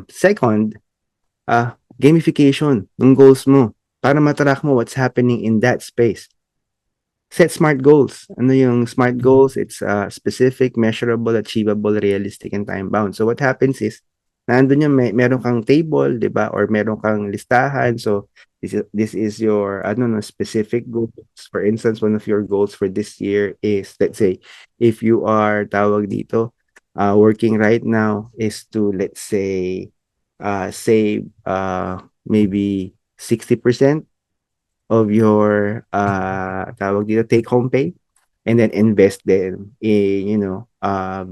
Second, gamification ng goals mo para matrack mo what's happening in that space. Set smart goals. Ano yung smart goals? It's specific, measurable, achievable, realistic, and time-bound. So what happens is, nandun yung meron kang table, di ba? Or meron kang listahan. So this is your specific goals. For instance, one of your goals for this year is, let's say, if you are tawag dito, working right now is to, let's say, save maybe 60% of your tawag dito, take home pay, and then invest them in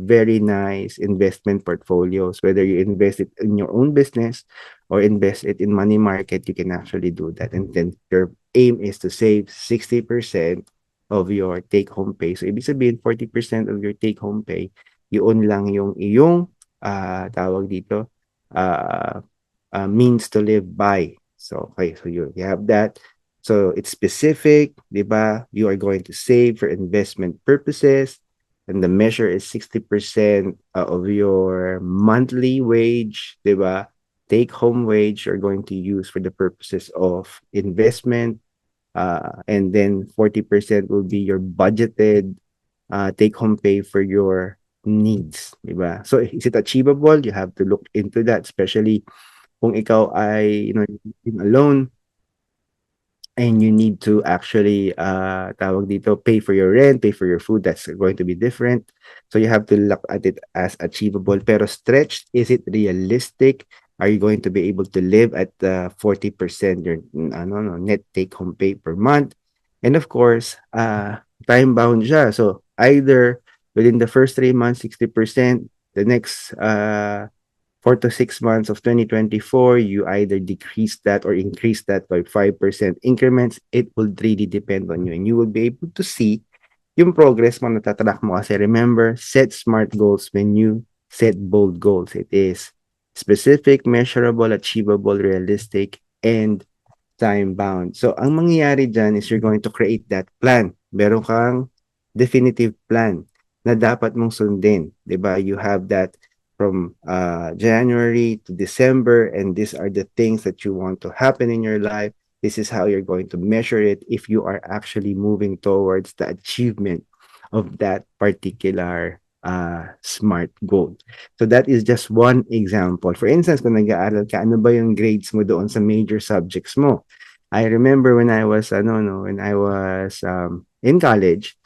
very nice investment portfolios. Whether you invest it in your own business or invest it in money market, you can actually do that. And then your aim is to save 60% of your take home pay. So ibig sabihin 40% of your take home pay, yun lang yung iyong tawag dito, means to live by. So okay, so you have that. So it's specific, di ba? You are going to save for investment purposes, and the measure is 60% of your monthly wage, di ba? Take home wage you're going to use for the purposes of investment, and then 40% will be your budgeted take home pay for your needs, di ba? So is it achievable? You have to look into that, especially kung ikaw ay alone and you need to actually tawag dito, pay for your rent, pay for your food. That's going to be different. So you have to look at it as achievable. Pero stretched, is it realistic? Are you going to be able to live at 40% your net take home pay per month? And of course, time bound siya. So either within the first 3 months 60%, the next 4 to 6 months of 2024, you either decrease that or increase that by 5% increments. It will really depend on you, and you will be able to see yung progress mo, natatrack mo. Kasi remember, set smart goals when you set bold goals. It is specific, measurable, achievable, realistic, and time-bound. So, ang mangyayari dyan is you're going to create that plan. Meron kang definitive plan na dapat mong sundin. Diba? You have that from January to December, and these are the things that you want to happen in your life. This is how you're going to measure it if you are actually moving towards the achievement of that particular smart goal. So that is just one example. For instance, kung nag-aaral ka, ano ba yung grades mo doon sa major subjects mo? I remember when I was in college,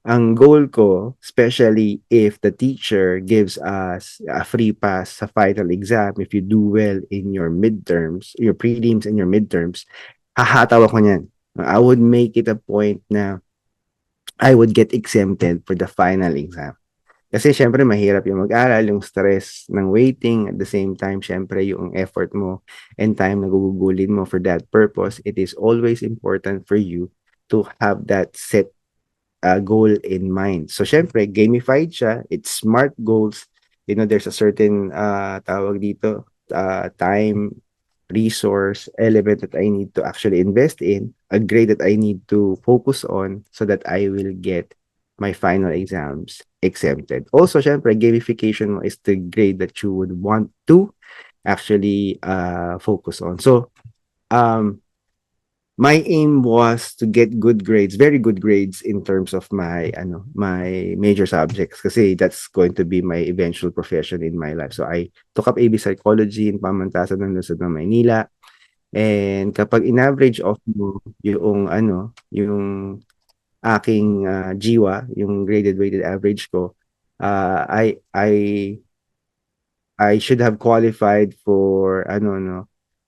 ang goal ko, especially if the teacher gives us a free pass sa final exam, if you do well in your midterms, your prelims and your midterms, hahataw ako niyan. I would make it a point na I would get exempted for the final exam. Kasi syempre mahirap yung mag-aral, yung stress ng waiting, at the same time syempre yung effort mo and time na gugugulin mo for that purpose. It is always important for you to have that set goal in mind. So syempre gamified siya, it's smart goals. There's a certain tawag dito, time, resource, element that I need to actually invest in, a grade that I need to focus on so that I will get my final exams exempted. Also, syempre, gamification is the grade that you would want to actually focus on. So, my aim was to get good grades, very good grades in terms of my major subjects kasi that's going to be my eventual profession in my life. So I took up AB Psychology in Pamantasan ng Luzon ng Maynila. And kapag in-average off mo yung aking GWA, yung graded weighted average ko, I should have qualified for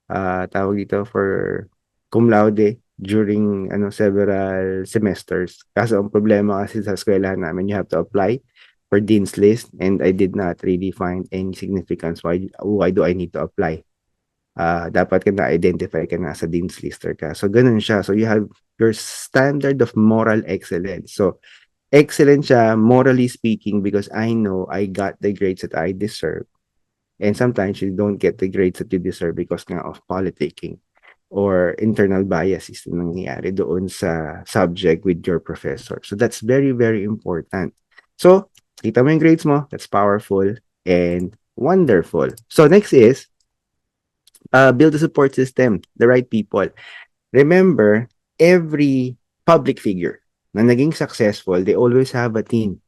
tawag dito, for cum laude during several semesters. Kaso ang problema kasi sa eskwelahan namin, you have to apply for Dean's List, and I did not really find any significance why do I need to apply. Dapat ka na-identify ka na sa Dean's Lister ka. So ganun siya. So you have your standard of moral excellence. So excellent siya morally speaking because I know I got the grades that I deserve. And sometimes you don't get the grades that you deserve because nga of politicking or internal biases na nangyayari doon sa subject with your professor. So that's very, very important. So, kita mo yung grades mo, that's powerful and wonderful. So next is, build a support system, the right people. Remember, every public figure na naging successful, they always have a team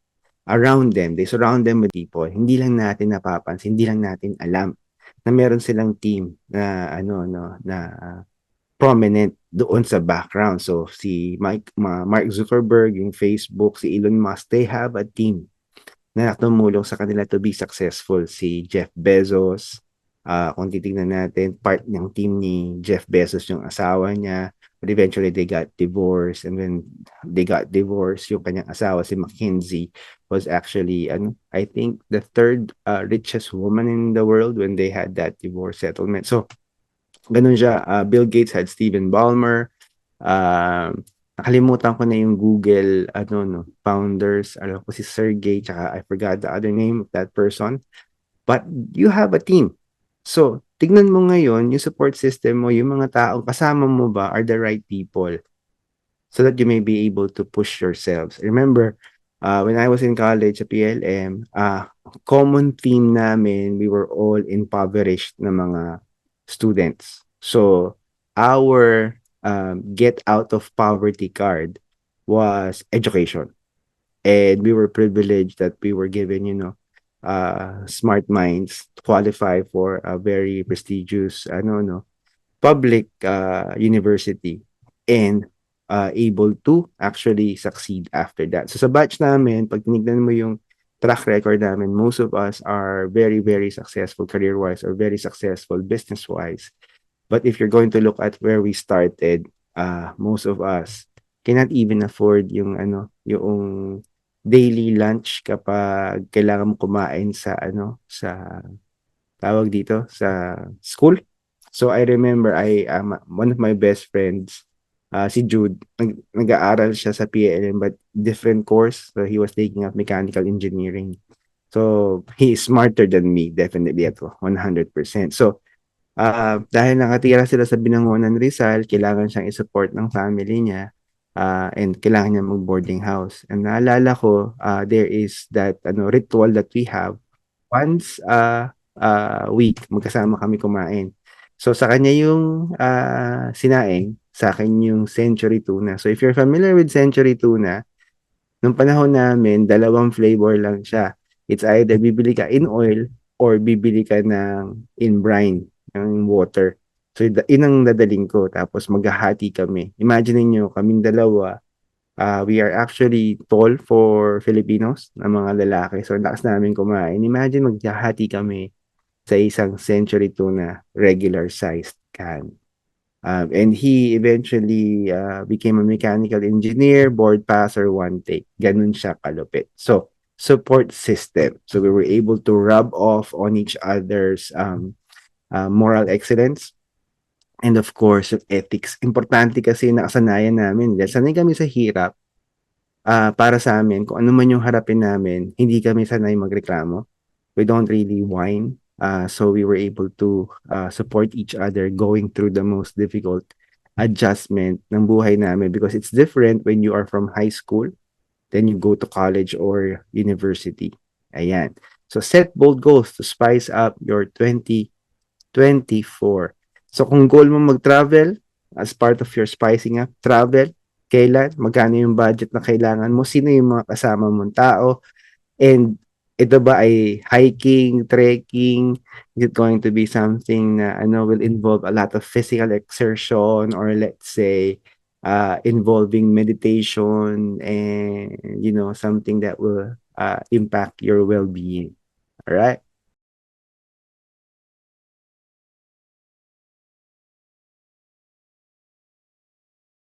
around them. They surround them with people. Hindi lang natin napapansin, hindi lang natin alam na meron silang team na ano no na prominent doon sa background. So si Mark Zuckerberg, yung Facebook, si Elon Musk, they have a team na tumulong sa kanila to be successful. Si Jeff Bezos, kung titingnan natin, part ng team ni Jeff Bezos yung asawa niya. But eventually, they got divorced. And when they got divorced, yung kanyang asawa, si McKinsey, was actually, I think, the third richest woman in the world when they had that divorce settlement. So, ganun siya. Bill Gates had Steven Ballmer. Nakalimutan ko na yung Google founders. Alam ko si Sergey, tsaka I forgot the other name of that person. But you have a team. So, tignan mo ngayon, yung support system mo, yung mga taong kasama mo ba are the right people so that you may be able to push yourselves. Remember, when I was in college sa PLM, common theme namin, we were all impoverished na mga students. So, our get out of poverty card was education. And we were privileged that we were given, smart minds to qualify for a very prestigious, public university and able to actually succeed after that. So sa batch namin, pag tinignan mo yung track record namin, most of us are very, very successful career-wise or very successful business-wise. But if you're going to look at where we started, most of us cannot even afford yung daily lunch kapag kailangan mo kumain sa tawag dito, sa school. So I remember one of my best friends, si Jude, nag-aaral siya sa PLM but different course. So he was taking up mechanical engineering. So he is smarter than me, definitely at 100%. So dahil nakatira sila sa Binangonan, Rizal, kailangan siyang i-support ng family niya, and kailangan niya mag-boarding house. And naalala ko, there is that ritual that we have once a week, magkasama kami kumain. So sa kanya yung sinaing, sa akin yung century tuna. So if you're familiar with century tuna, nung panahon namin, dalawang flavor lang siya. It's either bibili ka in oil or bibili ka in brine, ng water. So yun ang dadaling ko. Tapos maghahati kami. Imagine niyo kaming dalawa, we are actually tall for Filipinos na mga lalaki. So lakas namin kumain. Imagine maghahati kami sa isang century tuna regular sized can. And he eventually became a mechanical engineer, board passer, one take. Ganun siya kalupit. So, support system. So, we were able to rub off on each other's moral excellence. And of course, yung ethics. Importante kasi nakasanayan namin. Dahil sanay kami sa hirap, para sa amin, kung ano man yung harapin namin, hindi kami sanay magreklamo. We don't really whine. So we were able to support each other going through the most difficult adjustment ng buhay namin because it's different when you are from high school, then you go to college or university. Ayan. So set bold goals to spice up your 2024. So kung goal mo mag-travel, as part of your spicing up, travel, kailan, magkano yung budget na kailangan mo, sino yung mga kasama mong tao, and ito ba ay hiking, trekking? Is it going to be something na will involve a lot of physical exertion or let's say involving meditation and something that will impact your well-being. All right?